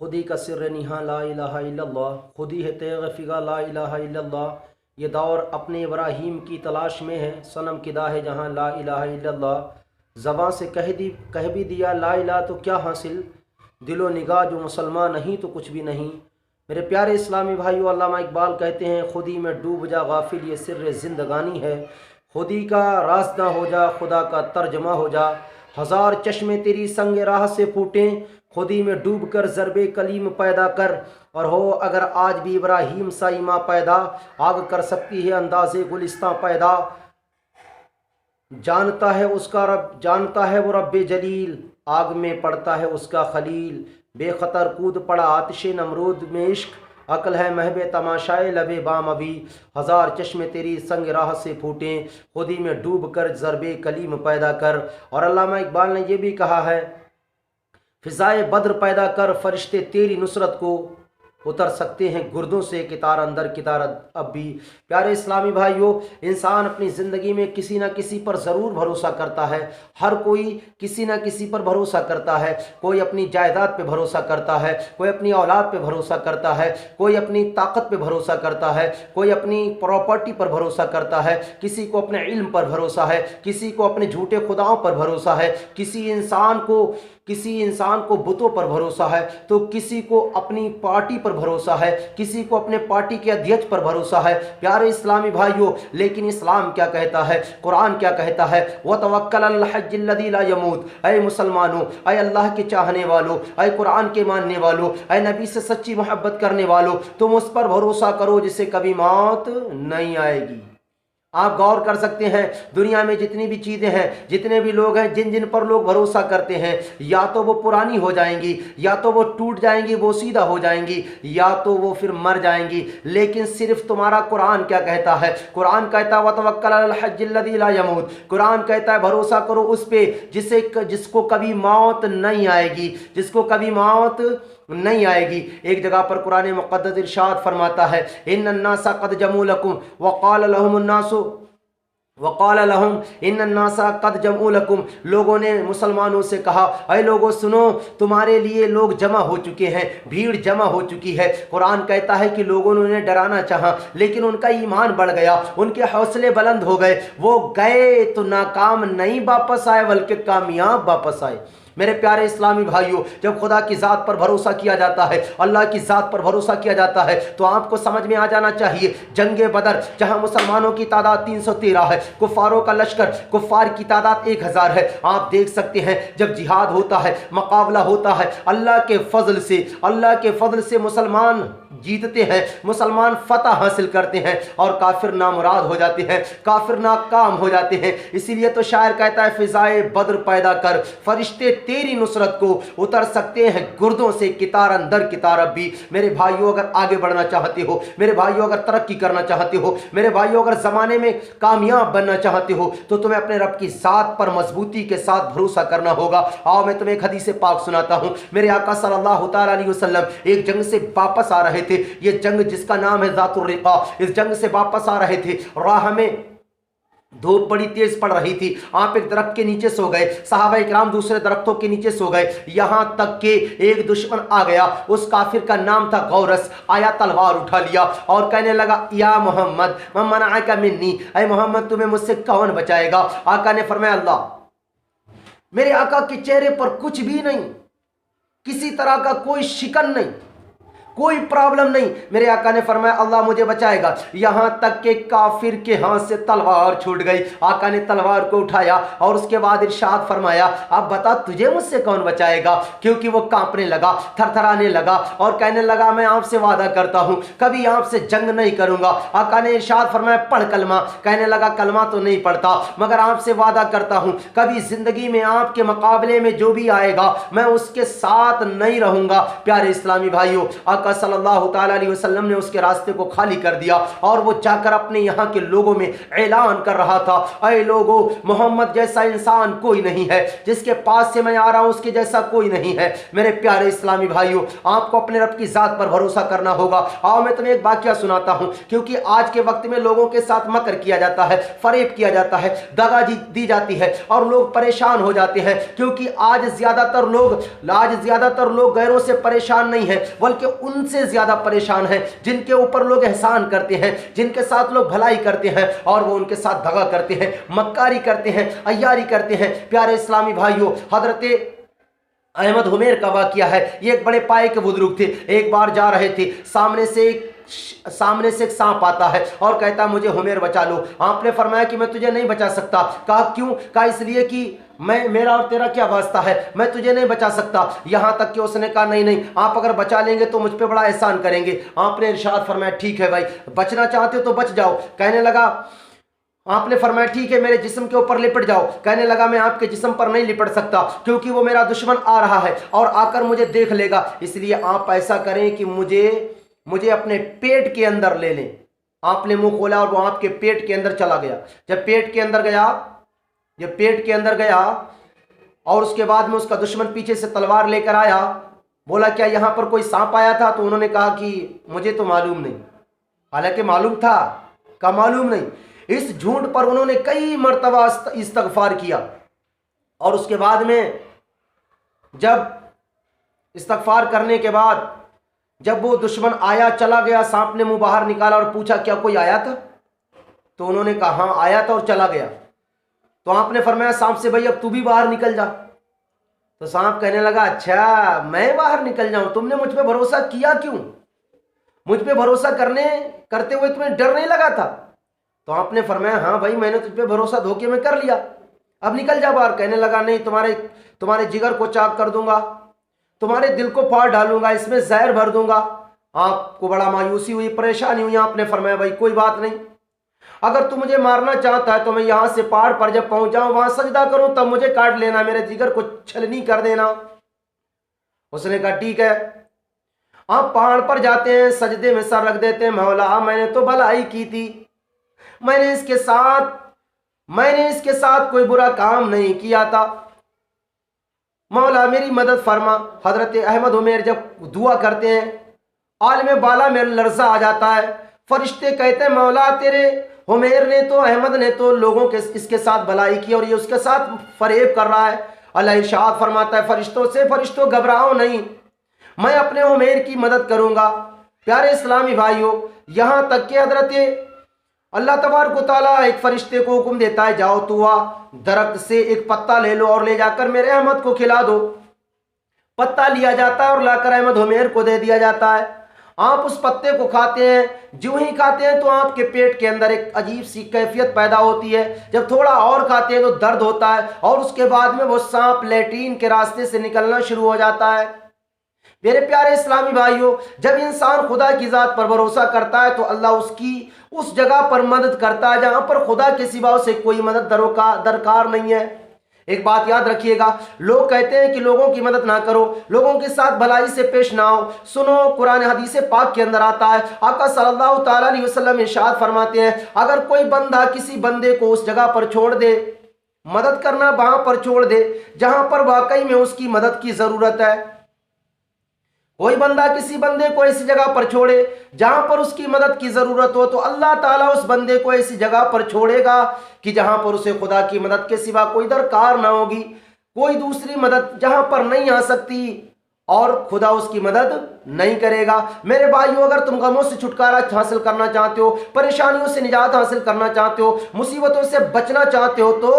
خودی کا سر نہاں لا الہ الا اللہ، خودی ہے تیغ فگا لا الہ الا اللہ۔ یہ دور اپنے ابراہیم کی تلاش میں ہے، صنم کدہ ہے جہاں لا الہ الا اللہ۔ زباں سے کہہ بھی دیا لا الہ تو کیا حاصل، دل و نگاہ جو مسلمان نہیں تو کچھ بھی نہیں۔ میرے پیارے اسلامی بھائیو، علامہ اقبال کہتے ہیں خودی میں ڈوب جا غافل یہ سر زندگانی ہے، خودی کا راز نہ ہو جا خدا کا ترجمہ ہو جا۔ ہزار چشمے تیری سنگ راہ سے پھوٹیں، خودی میں ڈوب کر ضرب کلیم پیدا کر۔ اور ہو اگر آج بھی ابراہیم سا ایماں پیدا، آگ کر سکتی ہے انداز گلستاں پیدا۔ جانتا ہے اس کا رب، جانتا ہے وہ رب جلیل، آگ میں پڑتا ہے اس کا خلیل۔ بے خطر کود پڑا آتش نمرود میں عشق، عقل ہے محب تماشائے لب بام ابھی۔ ہزار چشمے تیری سنگ راہ سے پھوٹیں، خودی میں ڈوب کر ضرب کلیم پیدا کر۔ اور علامہ اقبال نے یہ بھی کہا ہے فضائے بدر پیدا کر، فرشتے تیری نصرت کو اتر سکتے ہیں گردوں سے کتار اندر کتار اب بھی۔ پیارے اسلامی بھائیوں، انسان اپنی زندگی میں کسی نہ کسی پر ضرور بھروسہ کرتا ہے، ہر کوئی کسی نہ کسی پر بھروسہ کرتا ہے۔ کوئی اپنی جائیداد پہ بھروسہ کرتا ہے، کوئی اپنی اولاد پہ بھروسہ کرتا ہے، کوئی اپنی طاقت پہ بھروسہ کرتا ہے، کوئی اپنی پراپرٹی پر بھروسہ کرتا ہے، کسی کو اپنے علم پر بھروسہ ہے، کسی کو اپنے جھوٹے خداؤں پر بھروسہ ہے، کسی انسان کو بتوں پر بھروسہ ہے، تو کسی کو اپنی پارٹی پر بھروسہ ہے، کسی کو اپنے پارٹی کے ادھیکش پر بھروسہ ہے۔ پیارے اسلامی بھائیوں، لیکن اسلام کیا کہتا ہے، قرآن کیا کہتا ہے؟ وَتَوَكَّلَ عَلَى الْحَيِّ الَّذِي لَا يَمُوتُ۔ اے مسلمانوں، اے اللہ کے چاہنے والوں، اے قرآن کے ماننے والوں، اے نبی سے سچی محبت کرنے والوں، تم اس پر بھروسہ کرو جسے کبھی موت نہیں آئے گی۔ آپ غور کر سکتے ہیں، دنیا میں جتنی بھی چیزیں ہیں، جتنے بھی لوگ ہیں، جن جن پر لوگ بھروسہ کرتے ہیں، یا تو وہ پرانی ہو جائیں گی، یا تو وہ ٹوٹ جائیں گی، وہ سیدھا ہو جائیں گی، یا تو وہ پھر مر جائیں گی۔ لیکن صرف تمہارا قرآن کیا کہتا ہے؟ قرآن کہتا ہے وَتَوَكَّلْ عَلَى الْحَيِّ الَّذِي لَا يَمُوتُ۔ قرآن کہتا ہے بھروسہ کرو اس پہ جس کو کبھی موت نہیں آئے گی، جس کو کبھی موت نہیں آئے گی۔ ایک جگہ پر قرآن مقدس ارشاد فرماتا ہے ان الناس قد جمعوا لكم وقال لهم ان الناس قد جمعوا لكم، لوگوں نے مسلمانوں سے کہا اے لوگوں سنو، تمہارے لیے لوگ جمع ہو چکے ہیں، بھیڑ جمع ہو چکی ہے۔ قرآن کہتا ہے کہ لوگوں نے انہیں ڈرانا چاہا، لیکن ان کا ایمان بڑھ گیا، ان کے حوصلے بلند ہو گئے، وہ گئے تو ناکام نہیں واپس آئے بلکہ کامیاب واپس آئے۔ میرے پیارے اسلامی بھائیوں، جب خدا کی ذات پر بھروسہ کیا جاتا ہے، اللہ کی ذات پر بھروسہ کیا جاتا ہے، تو آپ کو سمجھ میں آ جانا چاہیے جنگ بدر جہاں مسلمانوں کی تعداد 313 ہے، کفاروں کا لشکر، کفار کی تعداد 1000 ہے۔ آپ دیکھ سکتے ہیں جب جہاد ہوتا ہے، مقابلہ ہوتا ہے، اللہ کے فضل سے مسلمان جیتتے ہیں، مسلمان فتح حاصل کرتے ہیں، اور کافر نامراد ہو جاتے ہیں، کافر ناکام ہو جاتے ہیں۔ اسی لیے تو شاعر کہتا ہے فضائے بدر پیدا کر، فرشتے تیری نصرت کو اتر سکتے ہیں گردوں سے کتار اندر کتار اب بھی۔ میرے بھائیوں، اگر آگے بڑھنا چاہتے ہو، میرے بھائیوں اگر ترقی کرنا چاہتے ہو، میرے بھائیوں اگر زمانے میں کامیاب بننا چاہتے ہو، تو تمہیں اپنے رب کی ذات پر مضبوطی کے ساتھ بھروسہ کرنا ہوگا۔ آؤ میں تمہیں ایک حدیث پاک سناتا ہوں۔ میرے آقا صلی اللہ تعالیٰ علیہ وسلم ایک جنگ سے واپس آ رہے تھے، یہ جنگ جس کا نام ہے ذات الرقاع، اس جنگ سے واپس آ رہے تھے، راہ میں دھوپ بڑی تیز پڑ رہی تھی، آپ ایک درخت کے نیچے سو گئے، صحابہ اکرام دوسرے درختوں کے نیچے سو گئے، یہاں تک کہ ایک دشمن آ گیا، اس کافر کا نام تھا غورس، آیا تلوار اٹھا لیا اور کہنے لگا یا محمد من منعک منی، اے محمد تمہیں مجھ سے کون بچائے گا؟ آقا نے فرمایا اللہ۔ میرے آقا کے چہرے پر کچھ بھی نہیں، کسی طرح کا کوئی شکن نہیں، کوئی پرابلم نہیں۔ میرے آقا نے فرمایا اللہ مجھے بچائے گا، یہاں تک کہ کافر کے ہاتھ سے تلوار چھوٹ گئی۔ آقا نے تلوار کو اٹھایا اور اس کے بعد ارشاد فرمایا اب بتا تجھے مجھ سے کون بچائے گا؟ کیونکہ وہ کانپنے لگا، تھر تھرانے لگا اور کہنے لگا میں آپ سے وعدہ کرتا ہوں کبھی آپ سے جنگ نہیں کروں گا۔ آقا نے ارشاد فرمایا پڑھ کلمہ، کہنے لگا کلمہ تو نہیں پڑھتا مگر آپ سے وعدہ کرتا ہوں کبھی زندگی میں آپ کے مقابلے میں جو بھی آئے گا میں اس کے ساتھ نہیں رہوں گا۔ پیارے اسلامی بھائیوں، आका सल्लल्लाहु ताला अलैहि वसल्लम ने उसके रास्ते को खाली कर दिया और वो जाकर अपने यहाँ के लोगों में ऐलान कर रहा था, ऐ लोगों, मोहम्मद जैसा इंसान कोई नहीं है, जिसके पास से मैं आ रहा हूँ उसके जैसा कोई नहीं है। मेरे प्यारे इस्लामी भाइयों, आपको अपने रब की ज़ात पर भरोसा करना होगा। आओ मैं तुम्हें एक वाकया सुनाता हूँ, क्योंकि आज के वक्त में लोगों के साथ मकर किया जाता है, फरेब किया जाता है, दगा दी जाती है और लोग परेशान हो जाते हैं, क्योंकि आज ज़्यादातर लोग गैरों से परेशान नहीं हैं, बल्कि उनसे ज़्यादा परेशान हैं जिनके ऊपर लोग एहसान करते हैं, जिनके साथ लोग भलाई करते हैं और वो उनके साथ दगा करते हैं, मक्कारी करते हैं, अय्यारी करते हैं। प्यारे इस्लामी भाइयों, हजरत अहमद हुमैर का वाकया है। ये एक बड़े पाए के बुजुर्ग थे। एक बार जा रहे थे, सामने से एक सांप आता है और कहता मुझे हुमैर बचा लो। आपने फरमाया कि मैं तुझे नहीं बचा सकता। कहा क्यों? कहा इसलिए कि मेरा और तेरा क्या वास्ता है, मैं तुझे नहीं बचा सकता। यहाँ तक कि उसने कहा नहीं, आप अगर बचा लेंगे तो मुझ पे बड़ा एहसान करेंगे। आपने इरशाद फरमाया ठीक है भाई, बचना चाहते हो तो बच जाओ। कहने लगा, आपने फरमाया ठीक है, मेरे जिस्म के ऊपर लिपट जाओ। कहने लगा मैं आपके जिस्म पर नहीं लिपट सकता, क्योंकि वो मेरा दुश्मन आ रहा है और आकर मुझे देख लेगा। इसलिए आप ऐसा करें कि मुझे अपने पेट के अंदर ले लें। आपने मुंह खोला और वो आपके पेट के अंदर चला गया। जब पेट के अंदर गया और उसके बाद में उसका दुश्मन पीछे से तलवार लेकर आया, बोला क्या यहाँ पर कोई सांप आया था? तो उन्होंने कहा कि मुझे तो मालूम नहीं। हालांकि मालूम था, का मालूम नहीं। इस झूठ पर उन्होंने कई मर्तबा इस्तगफार किया और उसके बाद में जब इस्तगफार करने के बाद जब वो दुश्मन आया, चला गया, सांप ने मुंह बाहर निकाला और पूछा क्या कोई आया था? तो उन्होंने कहा हाँ आया था और चला गया। तो आपने फरमाया सांप से भाई अब तू भी बाहर निकल जा। तो सांप कहने लगा अच्छा मैं बाहर निकल जाऊं, तुमने मुझ पे भरोसा किया क्यों? मुझ पे भरोसा करते हुए तुम्हें डर नहीं लगा था? तो आपने फरमाया हाँ भाई मैंने तुझ पे भरोसा धोखे में कर लिया, अब निकल जा बाहर। कहने लगा नहीं, तुम्हारे जिगर को चाक कर दूंगा, तुम्हारे दिल को फाड़ डालूंगा, इसमें जहर भर दूंगा। आपको बड़ा मायूसी हुई, परेशानी हुई। आपने फरमाया भाई कोई बात नहीं, अगर तू मुझे मारना चाहता है तो मैं यहां से पहाड़ पर जब पहुंच जाऊं, वहां सजदा करूं, तब मुझे काट लेना, मेरे जिगर को छलनी कर देना। उसने कहा ठीक है। आप पहाड़ पर जाते हैं, सजदे में सर रख देते हैं, मौला मैंने तो भलाई की थी, मैंने इसके साथ कोई बुरा काम नहीं किया था, मौला मेरी मदद फरमा। हजरत अहमद हुमैर जब दुआ करते हैं, आलम बाला में लर्जा आ जाता है। फरिश्ते कहते हैं मौला तेरे हुमैर ने तो, अहमद ने तो लोगों के इसके साथ भलाई की और ये उसके साथ फरेब कर रहा है। अल्लाह इरशाद फरमाता है फरिश्तों घबराओ नहीं, मैं अपने हुमैर की मदद करूंगा। प्यारे इस्लामी भाइयों, यहाँ तक कि हजरत अल्लाह तबारक व तआला एक फरिश्ते को हुक्म देता है जाओ तुआ दरख्त से एक पत्ता ले लो और ले जाकर मेरे अहमद को खिला दो। पत्ता लिया जाता है और लाकर अहमद हुमैर को दे दिया जाता है। आप उस पत्ते को खाते हैं, जो ही खाते हैं तो आपके पेट के अंदर एक अजीब सी कैफियत पैदा होती है। जब थोड़ा और खाते हैं तो दर्द होता है और उसके बाद में वो सांप लैट्रीन के रास्ते से निकलना शुरू हो जाता है। मेरे प्यारे इस्लामी भाइयों, जब इंसान खुदा की ज़ात पर भरोसा करता है तो अल्लाह उसकी उस जगह पर मदद करता है जहां पर खुदा के सिवा से कोई मदद दरकार नहीं है। एक बात याद रखिएगा, लोग कहते हैं कि लोगों की मदद ना करो, लोगों के साथ भलाई से पेश ना हो। सुनो, कुरान हदीस पाक के अंदर आता है, आका सल्लल्लाहु ताला अलैहि वसल्लम इरशाद फरमाते हैं अगर कोई बंदा किसी बंदे को उस जगह पर छोड़ दे, मदद करना वहां पर छोड़ दे जहां पर वाकई में उसकी मदद की जरूरत है, कोई बंदा किसी बंदे को ऐसी जगह पर छोड़े जहां पर उसकी मदद की जरूरत हो, तो अल्लाह ताला उस बंदे को ऐसी जगह पर छोड़ेगा कि जहां पर उसे खुदा की मदद के सिवा कोई दरकार ना होगी, कोई दूसरी मदद जहां पर नहीं आ सकती और खुदा उसकी मदद नहीं करेगा। मेरे भाइयों, अगर तुम गमों से छुटकारा हासिल करना चाहते हो, परेशानियों से निजात हासिल करना चाहते हो, मुसीबतों से बचना चाहते हो, तो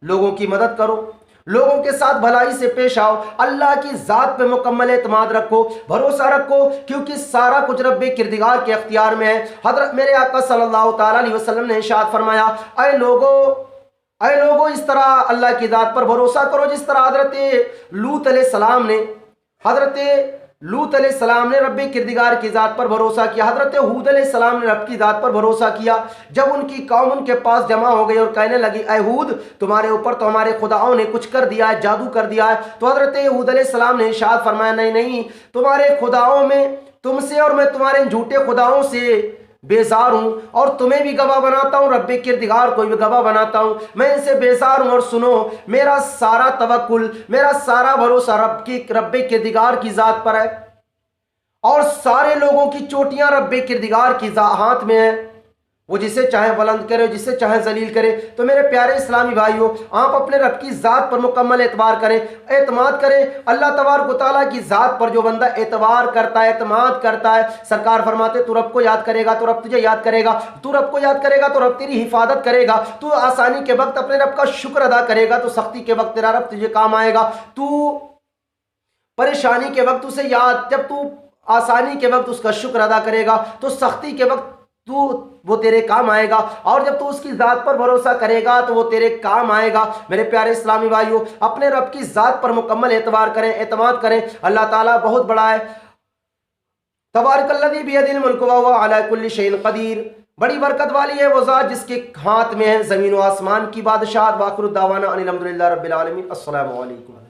लोगों की मदद करो, लोगों के साथ भलाई से पेश आओ, अल्लाह की ज़ात पे मुकम्मल एतमाद रखो, भरोसा रखो, क्योंकि सारा कुछ रब्बे किरदिगार के अख्तियार में है। हज़रत मेरे आका सल्लल्लाहु ताला अलैहि वसल्लम ने इरशाद फरमाया, ऐ लोगों इस तरह अल्लाह की ज़ात पर भरोसा करो जिस तरह हज़रत लूत अलैहिस्सलाम ने लूत अलैहिस्सलाम ने रब किरदिगार की ज़ात पर भरोसा किया, हज़रत हूद अलैहिस्सलाम ने रब की ज़ात पर भरोसा किया। जब उनकी कौम उनके पास जमा हो गई और कहने लगी, ऐ हूद, तुम्हारे ऊपर तो हमारे खुदाओं ने कुछ कर दिया है, जादू कर दिया है, तो हज़रत हूद अलैहिस्सलाम ने इरशाद फरमाया, नहीं नहीं, तुम्हारे खुदाओं में तुमसे और मैं तुम्हारे झूठे खुदाओं से बेजार हूं और तुम्हें भी गवाह बनाता हूं, रब किरदिगार को भी गवाह बनाता हूं, मैं इनसे बेजार हूं। और सुनो, मेरा सारा तवक्कुल, मेरा सारा भरोसा रब किरदिगार की ज़ात पर है और सारे लोगों की चोटियां रब किरदिगार की हाथ में है, वो जिसे चाहे बुलंद करे, जिसे चाहे जलील करे। तो मेरे प्यारे इस्लामी भाइयों, आप अपने रब की ज़ात पर मुकम्मल एतबार करें, एतमाद करें। अल्लाह तबारक व तआला की ज़ात पर जो बंदा एतबार करता है, एतमाद करता है, सरकार फरमाते तू रब को याद करेगा तो रब तुझे याद करेगा, तू रब को याद करेगा तो रब तेरी हिफाजत करेगा, तू आसानी के वक्त अपने रब का शुक्र अदा करेगा तो सख्ती के वक्त तेरा रब तुझे काम आएगा, तू परेशानी के वक्त उसे याद, जब तू आसानी के वक्त उसका शुक्र अदा करेगा तो सख्ती के वक्त वो तेरे काम आएगा, और जब तू उसकी ज़ात पर भरोसा करेगा तो वो तेरे काम आएगा। मेरे प्यारे इस्लामी भाइयों, अपने रब की ज़ात पर मुकम्मल एतबार करें, एतमाद करें। अल्लाह ताला बहुत बड़ा है। तबारकल्लज़ी बियदिल मुल्कु व हुवा अला कुल्लि शैइन क़दीर, बड़ी बरकत वाली है वो ज़ात जिसके हाथ में है ज़मीन व आसमान की बादशाहत। वाखिरु दावाना अनिल हम्दुलिल्लाहि रब्बिल आलमीन। अस्सलामु अलैकुम।